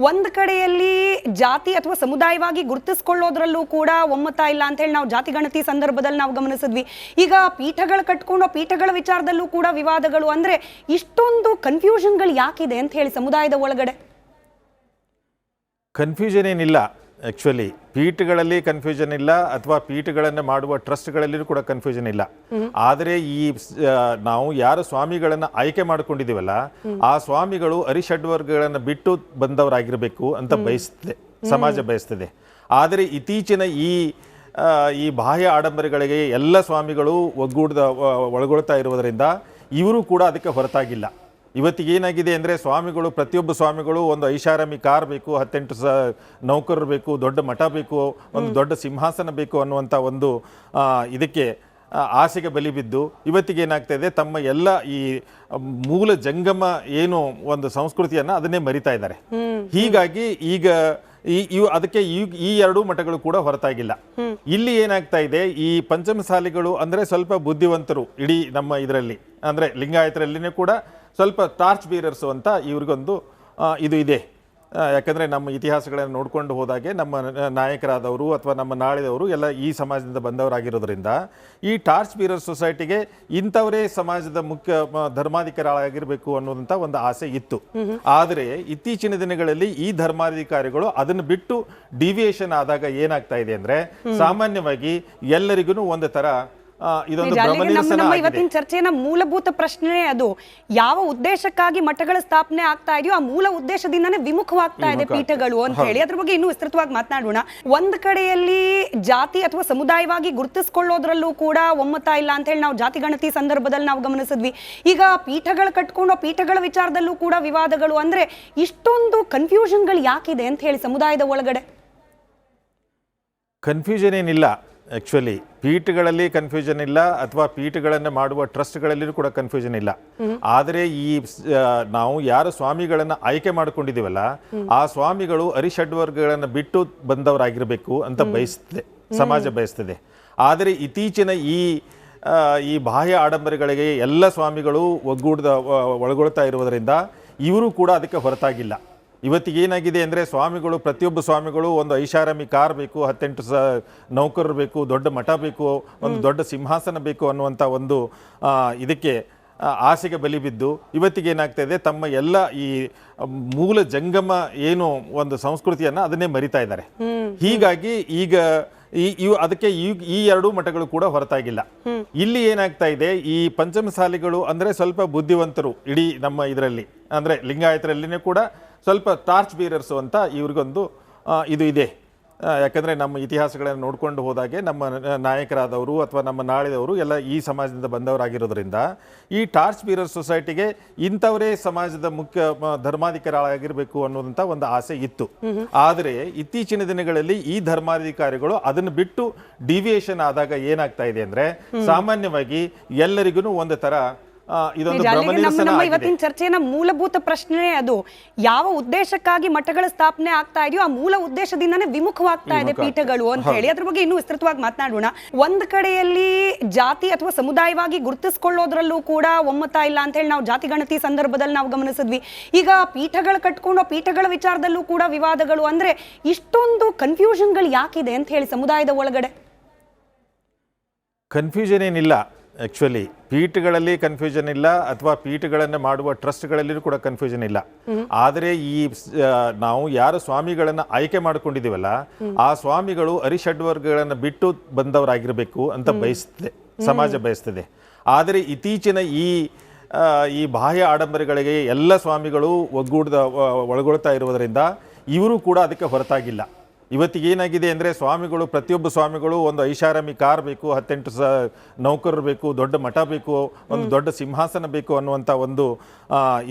ಒಂದ್ ಕಡೆಯಲ್ಲಿ ಜಾತಿ ಅಥವಾ ಸಮುದಾಯವಾಗಿ ಗುರುತಿಸಿಕೊಳ್ಳೋದ್ರಲ್ಲೂ ಕೂಡ ಒಮ್ಮತ ಇಲ್ಲ ಅಂತ ಹೇಳಿ ನಾವು ಜಾತಿ ಗಣತಿ ಸಂದರ್ಭದಲ್ಲಿ ನಾವು ಗಮನಿಸಿದ್ವಿ. ಈಗ ಪೀಠಗಳು ಕಟ್ಕೊಂಡು ಪೀಠಗಳ ವಿಚಾರದಲ್ಲೂ ಕೂಡ ವಿವಾದಗಳು. ಅಂದ್ರೆ ಇಷ್ಟೊಂದು ಕನ್ಫ್ಯೂಷನ್ಗಳು ಯಾಕಿದೆ ಅಂತ ಹೇಳಿ ಸಮುದಾಯದ ಒಳಗಡೆ? ಕನ್ಫ್ಯೂಷನ್ ಏನಿಲ್ಲ. ಆ್ಯಕ್ಚುಲಿ ಪೀಠಗಳಲ್ಲಿ ಕನ್ಫ್ಯೂಷನ್ ಇಲ್ಲ, ಅಥವಾ ಪೀಠಗಳನ್ನು ಮಾಡುವ ಟ್ರಸ್ಟ್ಗಳಲ್ಲಿಯೂ ಕೂಡ ಕನ್ಫ್ಯೂಷನ್ ಇಲ್ಲ. ಆದರೆ ಈ ನಾವು ಯಾರು ಸ್ವಾಮಿಗಳನ್ನು ಆಯ್ಕೆ ಮಾಡ್ಕೊಂಡಿದ್ದೀವಲ್ಲ, ಆ ಸ್ವಾಮಿಗಳು ಅರಿಷಡ್ವರ್ಗಗಳನ್ನು ಬಿಟ್ಟು ಬಂದವರಾಗಿರಬೇಕು ಅಂತ ಬಯಸ್ತದೆ, ಸಮಾಜ ಬಯಸ್ತದೆ. ಆದರೆ ಇತ್ತೀಚಿನ ಈ ಬಾಹ್ಯ ಆಡಂಬರಗಳಿಗೆ ಎಲ್ಲ ಸ್ವಾಮಿಗಳು ಒಳಗೊಳ್ತಾ ಇರುವುದರಿಂದ ಇವರು ಕೂಡ ಅದಕ್ಕೆ ಹೊರತಾಗಿಲ್ಲ. ಇವತ್ತಿಗೆ ಏನಾಗಿದೆ ಅಂದರೆ, ಸ್ವಾಮಿಗಳು ಪ್ರತಿಯೊಬ್ಬ ಸ್ವಾಮಿಗಳು ಒಂದು ಐಷಾರಾಮಿ ಕಾರ್ ಬೇಕು, 18 ನೌಕರರು ಬೇಕು, ದೊಡ್ಡ ಮಠ ಬೇಕು, ಒಂದು ದೊಡ್ಡ ಸಿಂಹಾಸನ ಬೇಕು ಅನ್ನುವಂಥ ಒಂದು ಇದಕ್ಕೆ ಆಸೆಗೆ ಬಲಿ ಬಿದ್ದು ಇವತ್ತಿಗೆ ಏನಾಗ್ತಾ ಇದೆ, ತಮ್ಮ ಎಲ್ಲ ಈ ಮೂಲ ಜಂಗಮ ಏನು ಒಂದು ಸಂಸ್ಕೃತಿಯನ್ನು ಅದನ್ನೇ ಮರಿತಾ ಇದ್ದಾರೆ. ಹೀಗಾಗಿ ಈಗ ಅದಕ್ಕೆ ಈ ಎರಡೂ ಮಠಗಳು ಕೂಡ ಹೊರತಾಗಿಲ್ಲ. ಇಲ್ಲಿ ಏನಾಗ್ತಾ ಇದೆ, ಈ ಪಂಚಮಸಾಲಿಗಳು ಅಂದರೆ ಸ್ವಲ್ಪ ಬುದ್ಧಿವಂತರು ಇಡೀ ನಮ್ಮ ಇದರಲ್ಲಿ, ಅಂದರೆ ಲಿಂಗಾಯತರಲ್ಲಿನೇ ಕೂಡ ಸ್ವಲ್ಪ ಟಾರ್ಚ್ ಬೀರರ್ಸು ಅಂತ ಇವ್ರಿಗೊಂದು ಇದು ಇದೆ. ಯಾಕಂದರೆ ನಮ್ಮ ಇತಿಹಾಸಗಳನ್ನು ನೋಡ್ಕೊಂಡು ಹೋದಾಗೆ ನಮ್ಮ ನಾಯಕರಾದವರು ಅಥವಾ ನಮ್ಮ ನಾಳಿದವರು ಎಲ್ಲ ಈ ಸಮಾಜದಿಂದ ಬಂದವರಾಗಿರೋದ್ರಿಂದ ಈ ಟಾರ್ಚ್ ಬೀರರ್ ಸೊಸೈಟಿಗೆ ಇಂಥವರೇ ಸಮಾಜದ ಮುಖ್ಯ ಧರ್ಮಾಧಿಕಾರಿಗಳಾಗಿರಬೇಕು ಅನ್ನೋದಂಥ ಒಂದು ಆಸೆ ಇತ್ತು. ಆದರೆ ಇತ್ತೀಚಿನ ದಿನಗಳಲ್ಲಿ ಈ ಧರ್ಮಾಧಿಕಾರಿಗಳು ಅದನ್ನು ಬಿಟ್ಟು ಡಿವಿಯೇಷನ್ ಆದಾಗ ಏನಾಗ್ತಾ ಇದೆ ಅಂದರೆ, ಸಾಮಾನ್ಯವಾಗಿ ಎಲ್ಲರಿಗೂ ಒಂದು ಥರ ನಮ್ಮ ಇವತ್ತಿನ ಚರ್ಚೆಯ ಮೂಲಭೂತ ಪ್ರಶ್ನೆ ಅದು. ಯಾವ ಉದ್ದೇಶಕ್ಕಾಗಿ ಮಠಗಳ ಸ್ಥಾಪನೆ ಆಗ್ತಾ ಇದೆಯೋ ಆ ಮೂಲ ಉದ್ದೇಶದಿಂದನೇ ವಿಮುಖವಾಗ್ತಾ ಇದೆ ಪೀಠಗಳು ಅಂತ ಹೇಳಿ ಅದ್ರ ಬಗ್ಗೆ ಇನ್ನೂ ವಿಸ್ತೃತವಾಗಿ ಮಾತನಾಡೋಣ. ಒಂದ್ ಕಡೆಯಲ್ಲಿ ಜಾತಿ ಅಥವಾ ಸಮುದಾಯವಾಗಿ ಗುರುತಿಸಿಕೊಳ್ಳೋದ್ರಲ್ಲೂ ಕೂಡ ಒಮ್ಮತ ಇಲ್ಲ ಅಂತ ಹೇಳಿ ನಾವು ಜಾತಿ ಗಣತಿ ಸಂದರ್ಭದಲ್ಲಿ ನಾವು ಗಮನಿಸಿದ್ವಿ. ಈಗ ಪೀಠಗಳು ಕಟ್ಕೊಂಡು ಪೀಠಗಳ ವಿಚಾರದಲ್ಲೂ ಕೂಡ ವಿವಾದಗಳು. ಅಂದ್ರೆ ಇಷ್ಟೊಂದು ಕನ್ಫ್ಯೂಷನ್ಗಳು ಯಾಕಿದೆ ಅಂತ ಹೇಳಿ ಸಮುದಾಯದ ಒಳಗಡೆ? ಕನ್ಫ್ಯೂಷನ್ ಏನಿಲ್ಲ. ಆ್ಯಕ್ಚುಲಿ ಪೀಠಗಳಲ್ಲಿ ಕನ್ಫ್ಯೂಷನ್ ಇಲ್ಲ, ಅಥವಾ ಪೀಠಗಳನ್ನು ಮಾಡುವ ಟ್ರಸ್ಟ್ಗಳಲ್ಲಿಯೂ ಕೂಡ ಕನ್ಫ್ಯೂಷನ್ ಇಲ್ಲ. ಆದರೆ ನಾವು ಯಾರು ಸ್ವಾಮಿಗಳನ್ನು ಆಯ್ಕೆ ಮಾಡ್ಕೊಂಡಿದ್ದೀವಲ್ಲ, ಆ ಸ್ವಾಮಿಗಳು ಅರಿಷಡ್ವರ್ಗಗಳನ್ನು ಬಿಟ್ಟು ಬಂದವರಾಗಿರಬೇಕು ಅಂತ ಬಯಸ್ತದೆ, ಸಮಾಜ ಬಯಸ್ತದೆ. ಆದರೆ ಇತ್ತೀಚಿನ ಈ ಬಾಹ್ಯ ಆಡಂಬರಗಳಿಗೆ ಎಲ್ಲ ಸ್ವಾಮಿಗಳು ಒಳಗೊಳ್ತಾ ಇರುವುದರಿಂದ ಇವರು ಕೂಡ ಅದಕ್ಕೆ ಹೊರತಾಗಿಲ್ಲ. ಇವತ್ತಿಗೆ ಏನಾಗಿದೆ ಅಂದರೆ, ಸ್ವಾಮಿಗಳು ಪ್ರತಿಯೊಬ್ಬ ಸ್ವಾಮಿಗಳು ಒಂದು ಐಷಾರಾಮಿ ಕಾರ್ ಬೇಕು, 18 ನೌಕರರು ಬೇಕು, ದೊಡ್ಡ ಮಠ ಬೇಕು, ಒಂದು ದೊಡ್ಡ ಸಿಂಹಾಸನ ಬೇಕು ಅನ್ನುವಂಥ ಒಂದು ಇದಕ್ಕೆ ಆಸೆಗೆ ಬಲಿ ಬಿದ್ದು ಇವತ್ತಿಗೆ ಏನಾಗ್ತಾ ಇದೆ, ತಮ್ಮ ಎಲ್ಲ ಈ ಮೂಲ ಜಂಗಮ ಏನು ಒಂದು ಸಂಸ್ಕೃತಿಯನ್ನು ಅದನ್ನೇ ಮರಿತಾ ಇದ್ದಾರೆ. ಹೀಗಾಗಿ ಈಗ ಅದಕ್ಕೆ ಈ ಎರಡೂ ಮಠಗಳು ಕೂಡ ಹೊರತಾಗಿಲ್ಲ. ಇಲ್ಲಿ ಏನಾಗ್ತಾ ಇದೆ, ಈ ಪಂಚಮಸಾಲಿಗಳು ಅಂದರೆ ಸ್ವಲ್ಪ ಬುದ್ಧಿವಂತರು ಇಡೀ ನಮ್ಮ ಇದರಲ್ಲಿ, ಅಂದರೆ ಲಿಂಗಾಯತರಲ್ಲಿನೇ ಕೂಡ ಸ್ವಲ್ಪ ಟಾರ್ಚ್ ಬೀರರ್ಸು ಅಂತ ಇವ್ರಿಗೊಂದು ಇದು ಇದೆ. ಯಾಕಂದರೆ ನಮ್ಮ ಇತಿಹಾಸಗಳನ್ನು ನೋಡ್ಕೊಂಡು ಹೋದಾಗೆ ನಮ್ಮ ನಾಯಕರಾದವರು ಅಥವಾ ನಮ್ಮ ನಾಳಿದವರು ಎಲ್ಲ ಈ ಸಮಾಜದಿಂದ ಬಂದವರಾಗಿರೋದ್ರಿಂದ ಈ ಟಾರ್ಚ್ ಬೀರರ್ ಸೊಸೈಟಿಗೆ ಇಂಥವರೇ ಸಮಾಜದ ಮುಖ್ಯ ಧರ್ಮಾಧಿಕಾರಿಗಳಾಗಿರಬೇಕು ಅನ್ನೋದಂಥ ಒಂದು ಆಸೆ ಇತ್ತು. ಆದರೆ ಇತ್ತೀಚಿನ ದಿನಗಳಲ್ಲಿ ಈ ಧರ್ಮಾಧಿಕಾರಿಗಳು ಅದನ್ನು ಬಿಟ್ಟು ಡಿವಿಯೇಷನ್ ಆದಾಗ ಏನಾಗ್ತಾ ಇದೆ ಅಂದರೆ, ಸಾಮಾನ್ಯವಾಗಿ ಎಲ್ಲರಿಗೂ ಒಂದು ಥರ ನಮ್ಮ ಇವತ್ತಿನ ಚರ್ಚೆಯ ಮೂಲಭೂತ ಪ್ರಶ್ನೆ ಅದು. ಯಾವ ಉದ್ದೇಶಕ್ಕಾಗಿ ಮಠಗಳ ಸ್ಥಾಪನೆ ಆಗ್ತಾ ಇದೆಯೋ ಆ ಮೂಲ ಉದ್ದೇಶದಿಂದನೇ ವಿಮುಖವಾಗ್ತಾ ಇದೆ ಪೀಠಗಳು ಅಂತ ಹೇಳಿ ಅದ್ರ ಬಗ್ಗೆ ಇನ್ನೂ ವಿಸ್ತೃತವಾಗಿ ಮಾತನಾಡೋಣ. ಒಂದ್ ಕಡೆಯಲ್ಲಿ ಜಾತಿ ಅಥವಾ ಸಮುದಾಯವಾಗಿ ಗುರುತಿಸಿಕೊಳ್ಳೋದ್ರಲ್ಲೂ ಕೂಡ ಒಮ್ಮತ ಇಲ್ಲ ಅಂತ ಹೇಳಿ ನಾವು ಜಾತಿ ಗಣತಿ ಸಂದರ್ಭದಲ್ಲಿ ನಾವು ಗಮನಿಸಿದ್ವಿ. ಈಗ ಪೀಠಗಳು ಕಟ್ಕೊಂಡು ಪೀಠಗಳ ವಿಚಾರದಲ್ಲೂ ಕೂಡ ವಿವಾದಗಳು. ಅಂದ್ರೆ ಇಷ್ಟೊಂದು ಕನ್ಫ್ಯೂಷನ್ಗಳು ಯಾಕಿದೆ ಅಂತ ಹೇಳಿ ಸಮುದಾಯದ ಒಳಗಡೆ? ಕನ್ಫ್ಯೂಷನ್ ಏನಿಲ್ಲ. ಆ್ಯಕ್ಚುಲಿ ಪೀಠಗಳಲ್ಲಿ ಕನ್ಫ್ಯೂಷನ್ ಇಲ್ಲ, ಅಥವಾ ಪೀಠಗಳನ್ನು ಮಾಡುವ ಟ್ರಸ್ಟ್ಗಳಲ್ಲಿಯೂ ಕೂಡ ಕನ್ಫ್ಯೂಷನ್ ಇಲ್ಲ. ಆದರೆ ನಾವು ಯಾರು ಸ್ವಾಮಿಗಳನ್ನು ಆಯ್ಕೆ ಮಾಡ್ಕೊಂಡಿದ್ದೀವಲ್ಲ, ಆ ಸ್ವಾಮಿಗಳು ಅರಿಷಡ್ವರ್ಗಗಳನ್ನು ಬಿಟ್ಟು ಬಂದವರಾಗಿರಬೇಕು ಅಂತ ಬಯಸ್ತದೆ, ಸಮಾಜ ಬಯಸ್ತದೆ. ಆದರೆ ಇತ್ತೀಚಿನ ಈ ಬಾಹ್ಯ ಆಡಂಬರಗಳಿಗೆ ಎಲ್ಲ ಸ್ವಾಮಿಗಳು ಒಳಗೊಳ್ತಾ ಇರುವುದರಿಂದ ಇವರು ಕೂಡ ಅದಕ್ಕೆ ಹೊರತಾಗಿಲ್ಲ. ಇವತ್ತಿಗೆ ಏನಾಗಿದೆ ಅಂದರೆ, ಸ್ವಾಮಿಗಳು ಪ್ರತಿಯೊಬ್ಬ ಸ್ವಾಮಿಗಳು ಒಂದು ಐಷಾರಾಮಿ ಕಾರ್ ಬೇಕು, 18 ನೌಕರರು ಬೇಕು, ದೊಡ್ಡ ಮಠ ಬೇಕು, ಒಂದು ದೊಡ್ಡ ಸಿಂಹಾಸನ ಬೇಕು ಅನ್ನುವಂಥ ಒಂದು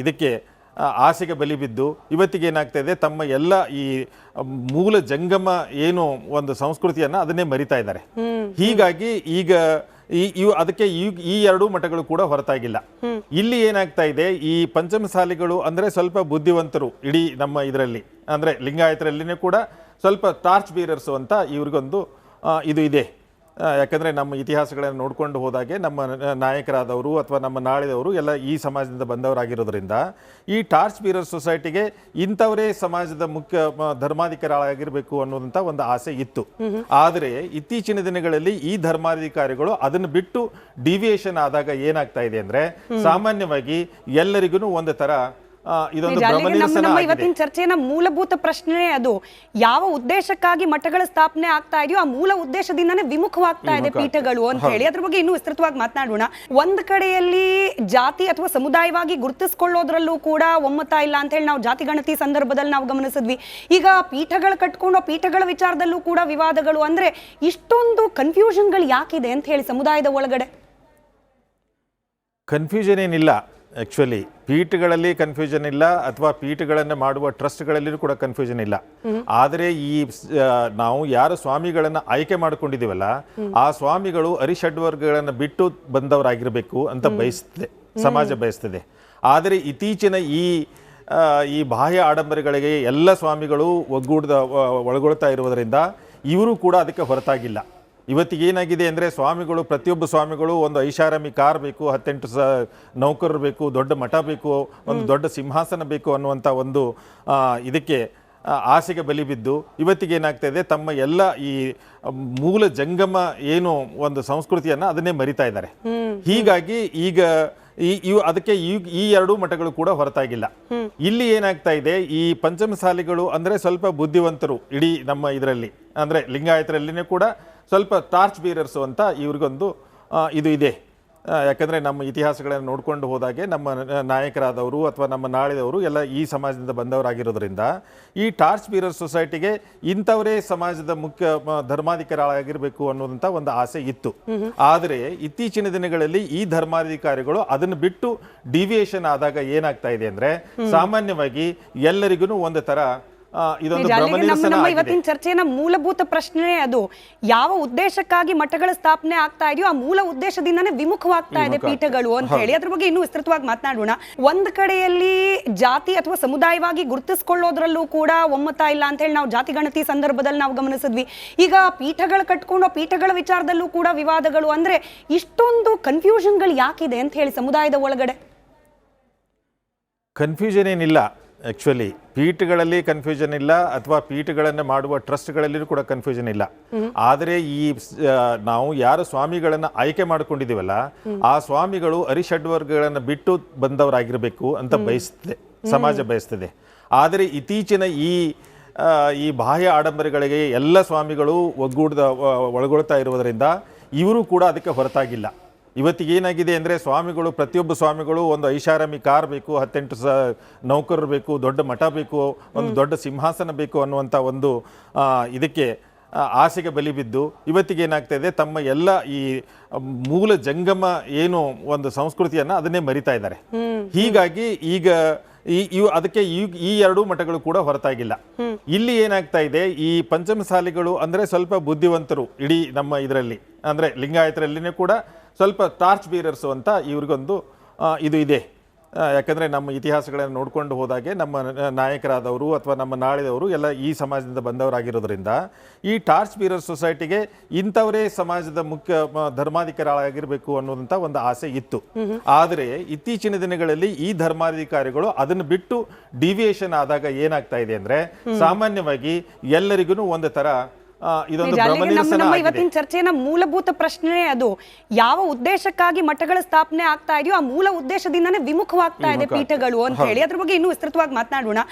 ಇದಕ್ಕೆ ಆಸೆಗೆ ಬಲಿ ಬಿದ್ದು ಇವತ್ತಿಗೆ ಏನಾಗ್ತಾ ಇದೆ, ತಮ್ಮ ಎಲ್ಲ ಈ ಮೂಲ ಜಂಗಮ ಏನು ಒಂದು ಸಂಸ್ಕೃತಿಯನ್ನು ಅದನ್ನೇ ಮರಿತಾ ಇದ್ದಾರೆ. ಹೀಗಾಗಿ ಈಗ ಅದಕ್ಕೆ ಈ ಎರಡೂ ಮಠಗಳು ಕೂಡ ಹೊರತಾಗಿಲ್ಲ. ಇಲ್ಲಿ ಏನಾಗ್ತಾ ಇದೆ, ಈ ಪಂಚಮಸಾಲಿಗಳು ಅಂದರೆ ಸ್ವಲ್ಪ ಬುದ್ಧಿವಂತರು ಇಡೀ ನಮ್ಮ ಇದರಲ್ಲಿ, ಅಂದರೆ ಲಿಂಗಾಯತರಲ್ಲಿನೇ ಕೂಡ ಸ್ವಲ್ಪ ಟಾರ್ಚ್ ಬೀರರ್ಸು ಅಂತ ಇವ್ರಿಗೊಂದು ಇದು ಇದೆ. ಯಾಕಂದರೆ ನಮ್ಮ ಇತಿಹಾಸಗಳನ್ನು ನೋಡ್ಕೊಂಡು ಹೋದಾಗೆ ನಮ್ಮ ನಾಯಕರಾದವರು ಅಥವಾ ನಮ್ಮ ನಾಳಿದವರು ಎಲ್ಲ ಈ ಸಮಾಜದಿಂದ ಬಂದವರಾಗಿರೋದ್ರಿಂದ ಈ ಟಾರ್ಚ್ ಬೀರರ್ ಸೊಸೈಟಿಗೆ ಇಂಥವರೇ ಸಮಾಜದ ಮುಖ್ಯ ಧರ್ಮಾಧಿಕಾರಿಗಳಾಗಿರಬೇಕು ಅನ್ನೋದಂಥ ಒಂದು ಆಸೆ ಇತ್ತು. ಆದರೆ ಇತ್ತೀಚಿನ ದಿನಗಳಲ್ಲಿ ಈ ಧರ್ಮಾಧಿಕಾರಿಗಳು ಅದನ್ನು ಬಿಟ್ಟು ಡಿವಿಯೇಷನ್ ಆದಾಗ ಏನಾಗ್ತಾ ಇದೆ ಅಂದರೆ ಸಾಮಾನ್ಯವಾಗಿ ಎಲ್ಲರಿಗೂ ಒಂದು ಥರ ಇದೊಂದು ಭ್ರಮನಿರಸನ ನಮ್ಮ ಆಗಿದೆ. ಇವತ್ತಿನ ಚರ್ಚೆಯ ಮೂಲಭೂತ ಪ್ರಶ್ನೆ ಅದು ಯಾವ ಉದ್ದೇಶಕ್ಕಾಗಿ ಮಠಗಳ ಸ್ಥಾಪನೆ ಆಗ್ತಾ ಇದೆಯೋ ಆ ಮೂಲ ಉದ್ದೇಶದಿಂದನೇ ವಿಮುಖವಾಗ್ತಾ ಇದೆ ಪೀಠಗಳು ಅಂತ ಹೇಳಿ ಅದ್ರ ಬಗ್ಗೆ ಇನ್ನೂ ವಿಸ್ತೃತವಾಗಿ ಮಾತನಾಡೋಣ. ಒಂದ್ ಕಡೆಯಲ್ಲಿ ಜಾತಿ ಅಥವಾ ಸಮುದಾಯವಾಗಿ ಗುರುತಿಸ್ಕೊಳ್ಳೋದ್ರಲ್ಲೂ ಕೂಡ ಒಮ್ಮತ ಇಲ್ಲ ಅಂತ ಹೇಳಿ ನಾವು ಜಾತಿ ಗಣತಿ ಸಂದರ್ಭದಲ್ಲಿ ನಾವು ಗಮನಿಸಿದ್ವಿ. ಈಗ ಪೀಠಗಳು ಕಟ್ಕೊಂಡು ಪೀಠಗಳ ವಿಚಾರದಲ್ಲೂ ಕೂಡ ವಿವಾದಗಳು. ಅಂದ್ರೆ ಇಷ್ಟೊಂದು ಕನ್ಫ್ಯೂಷನ್ಗಳು ಯಾಕಿದೆ ಅಂತ ಹೇಳಿ ಸಮುದಾಯದ ಒಳಗಡೆ? ಕನ್ಫ್ಯೂಷನ್ ಏನಿಲ್ಲ. ಆ್ಯಕ್ಚುಲಿ ಪೀಠಗಳಲ್ಲಿ ಕನ್ಫ್ಯೂಷನ್ ಇಲ್ಲ ಅಥವಾ ಪೀಠಗಳನ್ನು ಮಾಡುವ ಟ್ರಸ್ಟ್ಗಳಲ್ಲಿಯೂ ಕೂಡ ಕನ್ಫ್ಯೂಷನ್ ಇಲ್ಲ. ಆದರೆ ಈ ನಾವು ಯಾರು ಸ್ವಾಮಿಗಳನ್ನು ಆಯ್ಕೆ ಮಾಡ್ಕೊಂಡಿದ್ದೀವಲ್ಲ ಆ ಸ್ವಾಮಿಗಳು ಅರಿಷಡ್ವರ್ಗಗಳನ್ನು ಬಿಟ್ಟು ಬಂದವರಾಗಿರಬೇಕು ಅಂತ ಬಯಸ್ತದೆ, ಸಮಾಜ ಬಯಸ್ತದೆ. ಆದರೆ ಇತ್ತೀಚಿನ ಈ ಬಾಹ್ಯ ಆಡಂಬರಗಳಿಗೆ ಎಲ್ಲ ಸ್ವಾಮಿಗಳು ಒಳಗೊಳ್ತಾ ಇರುವುದರಿಂದ ಇವರು ಕೂಡ ಅದಕ್ಕೆ ಹೊರತಾಗಿಲ್ಲ. ಇವತ್ತಿಗೆ ಏನಾಗಿದೆ ಅಂದರೆ ಸ್ವಾಮಿಗಳು ಪ್ರತಿಯೊಬ್ಬ ಸ್ವಾಮಿಗಳು ಒಂದು ಐಷಾರಾಮಿ ಕಾರ್ ಬೇಕು, 18 ನೌಕರರು ಬೇಕು, ದೊಡ್ಡ ಮಠ ಬೇಕು, ಒಂದು ದೊಡ್ಡ ಸಿಂಹಾಸನ ಬೇಕು ಅನ್ನುವಂಥ ಒಂದು ಇದಕ್ಕೆ ಆಸೆಗೆ ಬಲಿ ಬಿದ್ದು ಇವತ್ತಿಗೆ ಏನಾಗ್ತಾ ಇದೆ, ತಮ್ಮ ಎಲ್ಲ ಈ ಮೂಲ ಜಂಗಮ ಏನು ಒಂದು ಸಂಸ್ಕೃತಿಯನ್ನು ಅದನ್ನೇ ಮರಿತಾ ಇದ್ದಾರೆ. ಹೀಗಾಗಿ ಈಗ ಅದಕ್ಕೆ ಈ ಎರಡೂ ಮಠಗಳು ಕೂಡ ಹೊರತಾಗಿಲ್ಲ. ಇಲ್ಲಿ ಏನಾಗ್ತಾ ಇದೆ, ಈ ಪಂಚಮಸಾಲಿಗಳು ಅಂದರೆ ಸ್ವಲ್ಪ ಬುದ್ಧಿವಂತರು ಇಡೀ ನಮ್ಮ ಇದರಲ್ಲಿ, ಅಂದರೆ ಲಿಂಗಾಯತರಲ್ಲಿನೇ ಕೂಡ ಸ್ವಲ್ಪ ಟಾರ್ಚ್ ಬೀರರ್ಸು ಅಂತ ಇವ್ರಿಗೊಂದು ಇದು ಇದೆ. ಯಾಕಂದರೆ ನಮ್ಮ ಇತಿಹಾಸಗಳನ್ನು ನೋಡ್ಕೊಂಡು ಹೋದಾಗೆ ನಮ್ಮ ನಾಯಕರಾದವರು ಅಥವಾ ನಮ್ಮ ನಾಳಿದವರು ಎಲ್ಲ ಈ ಸಮಾಜದಿಂದ ಬಂದವರಾಗಿರೋದ್ರಿಂದ ಈ ಟಾರ್ಚ್ ಬೀರರ್ ಸೊಸೈಟಿಗೆ ಇಂಥವರೇ ಸಮಾಜದ ಮುಖ್ಯ ಧರ್ಮಾಧಿಕಾರಿಗಳಾಗಿರಬೇಕು ಅನ್ನೋದಂಥ ಒಂದು ಆಸೆ ಇತ್ತು. ಆದರೆ ಇತ್ತೀಚಿನ ದಿನಗಳಲ್ಲಿ ಈ ಧರ್ಮಾಧಿಕಾರಿಗಳು ಅದನ್ನು ಬಿಟ್ಟು ಡಿವಿಯೇಷನ್ ಆದಾಗ ಏನಾಗ್ತಾ ಇದೆ ಅಂದರೆ ಸಾಮಾನ್ಯವಾಗಿ ಎಲ್ಲರಿಗೂ ಒಂದು ಥರ ಇದೊಂದು ಭ್ರಮನಿರಸನ ನಮ್ಮ ಆಗಿದೆ. ಇವತ್ತಿನ ಚರ್ಚೆಯ ಮೂಲಭೂತ ಪ್ರಶ್ನೆ ಅದು ಯಾವ ಉದ್ದೇಶಕ್ಕಾಗಿ ಮಠಗಳ ಸ್ಥಾಪನೆ ಆಗ್ತಾ ಇದೆಯೋ ಆ ಮೂಲ ಉದ್ದೇಶದಿಂದನೇ ವಿಮುಖವಾಗ್ತಾ ಇದೆ ಪೀಠಗಳು ಅಂತ ಹೇಳಿ ಅದ್ರ ಬಗ್ಗೆ ಇನ್ನೂ ವಿಸ್ತೃತವಾಗಿ ಮಾತನಾಡೋಣ. ಒಂದ್ ಕಡೆಯಲ್ಲಿ ಜಾತಿ ಅಥವಾ ಸಮುದಾಯವಾಗಿ ಗುರುತಿಸ್ಕೊಳ್ಳೋದ್ರಲ್ಲೂ ಕೂಡ ಒಮ್ಮತ ಇಲ್ಲ ಅಂತ ಹೇಳಿ ನಾವು ಜಾತಿ ಗಣತಿ ಸಂದರ್ಭದಲ್ಲಿ ನಾವು ಗಮನಿಸಿದ್ವಿ. ಈಗ ಪೀಠಗಳು ಕಟ್ಕೊಂಡು ಪೀಠಗಳ ವಿಚಾರದಲ್ಲೂ ಕೂಡ ವಿವಾದಗಳು. ಅಂದ್ರೆ ಇಷ್ಟೊಂದು ಕನ್ಫ್ಯೂಷನ್ಗಳು ಯಾಕಿದೆ ಅಂತ ಹೇಳಿ ಸಮುದಾಯದ ಒಳಗಡೆ? ಕನ್ಫ್ಯೂಷನ್ ಏನಿಲ್ಲ. ಆ್ಯಕ್ಚುಲಿ ಪೀಠಗಳಲ್ಲಿ ಕನ್ಫ್ಯೂಷನ್ ಇಲ್ಲ ಅಥವಾ ಪೀಠಗಳನ್ನು ಮಾಡುವ ಟ್ರಸ್ಟ್ಗಳಲ್ಲಿಯೂ ಕೂಡ ಕನ್ಫ್ಯೂಷನ್ ಇಲ್ಲ. ಆದರೆ ನಾವು ಯಾರು ಸ್ವಾಮಿಗಳನ್ನು ಆಯ್ಕೆ ಮಾಡ್ಕೊಂಡಿದ್ದೀವಲ್ಲ ಆ ಸ್ವಾಮಿಗಳು ಅರಿಷಡ್ವರ್ಗಗಳನ್ನು ಬಿಟ್ಟು ಬಂದವರಾಗಿರಬೇಕು ಅಂತ ಬಯಸ್ತದೆ, ಸಮಾಜ ಬಯಸ್ತದೆ. ಆದರೆ ಇತ್ತೀಚಿನ ಈ ಬಾಹ್ಯ ಆಡಂಬರಗಳಿಗೆ ಎಲ್ಲ ಸ್ವಾಮಿಗಳು ಒಳಗೊಳ್ತಾ ಇರುವುದರಿಂದ ಇವರು ಕೂಡ ಅದಕ್ಕೆ ಹೊರತಾಗಿಲ್ಲ. ಇವತ್ತಿಗೆ ಏನಾಗಿದೆ ಅಂದರೆ ಸ್ವಾಮಿಗಳು ಪ್ರತಿಯೊಬ್ಬ ಸ್ವಾಮಿಗಳು ಒಂದು ಐಷಾರಾಮಿ ಕಾರ್ ಬೇಕು, 18 ನೌಕರರು ಬೇಕು, ದೊಡ್ಡ ಮಠ ಬೇಕು, ಒಂದು ದೊಡ್ಡ ಸಿಂಹಾಸನ ಬೇಕು ಅನ್ನುವಂಥ ಒಂದು ಇದಕ್ಕೆ ಆಸೆಗೆ ಬಲಿ ಬಿದ್ದು ಇವತ್ತಿಗೆ ಏನಾಗ್ತಾ ಇದೆ, ತಮ್ಮ ಎಲ್ಲ ಈ ಮೂಲ ಜಂಗಮ ಏನು ಒಂದು ಸಂಸ್ಕೃತಿಯನ್ನು ಅದನ್ನೇ ಮರಿತಾ ಇದ್ದಾರೆ. ಹೀಗಾಗಿ ಈಗ ಅದಕ್ಕೆ ಈ ಎರಡೂ ಮಠಗಳು ಕೂಡ ಹೊರತಾಗಿಲ್ಲ. ಇಲ್ಲಿ ಏನಾಗ್ತಾ ಇದೆ, ಈ ಪಂಚಮಸಾಲಿಗಳು ಅಂದರೆ ಸ್ವಲ್ಪ ಬುದ್ಧಿವಂತರು ಇಡೀ ನಮ್ಮ ಇದರಲ್ಲಿ, ಅಂದರೆ ಲಿಂಗಾಯತರಲ್ಲಿನೇ ಕೂಡ ಸ್ವಲ್ಪ ಟಾರ್ಚ್ ಬೀರರ್ಸು ಅಂತ ಇವ್ರಿಗೊಂದು ಇದು ಇದೆ. ಯಾಕಂದರೆ ನಮ್ಮ ಇತಿಹಾಸಗಳನ್ನು ನೋಡ್ಕೊಂಡು ಹೋದಾಗೆ ನಮ್ಮ ನಾಯಕರಾದವರು ಅಥವಾ ನಮ್ಮ ನಾಳಿದವರು ಎಲ್ಲ ಈ ಸಮಾಜದಿಂದ ಬಂದವರಾಗಿರೋದ್ರಿಂದ ಈ ಟಾರ್ಚ್ ಬೀರರ್ ಸೊಸೈಟಿಗೆ ಇಂಥವರೇ ಸಮಾಜದ ಮುಖ್ಯ ಧರ್ಮಾಧಿಕಾರಿಗಳಾಗಿರಬೇಕು ಅನ್ನೋದಂಥ ಒಂದು ಆಸೆ ಇತ್ತು. ಆದರೆ ಇತ್ತೀಚಿನ ದಿನಗಳಲ್ಲಿ ಈ ಧರ್ಮಾಧಿಕಾರಿಗಳು ಅದನ್ನು ಬಿಟ್ಟು ಡಿವಿಯೇಷನ್ ಆದಾಗ ಏನಾಗ್ತಾ ಇದೆ ಅಂದರೆ ಸಾಮಾನ್ಯವಾಗಿ ಎಲ್ಲರಿಗೂ ಒಂದು ಥರ ಇದೊಂದು ಭ್ರಮನಿರಸನ ನಮ್ಮ ಆಗಿದೆ. ಇವತ್ತಿನ ಚರ್ಚೆಯ ಮೂಲಭೂತ ಪ್ರಶ್ನೆ ಅದು ಯಾವ ಉದ್ದೇಶಕ್ಕಾಗಿ ಮಠಗಳ ಸ್ಥಾಪನೆ ಆಗ್ತಾ ಇದೆಯೋ ಆ ಮೂಲ ಉದ್ದೇಶದಿಂದನೇ ವಿಮುಖವಾಗ್ತಾ ಇದೆ ಪೀಠಗಳು ಅಂತ ಹೇಳಿ ಅದ್ರ ಬಗ್ಗೆ ಇನ್ನೂ ವಿಸ್ತೃತವಾಗಿ ಮಾತನಾಡೋಣ.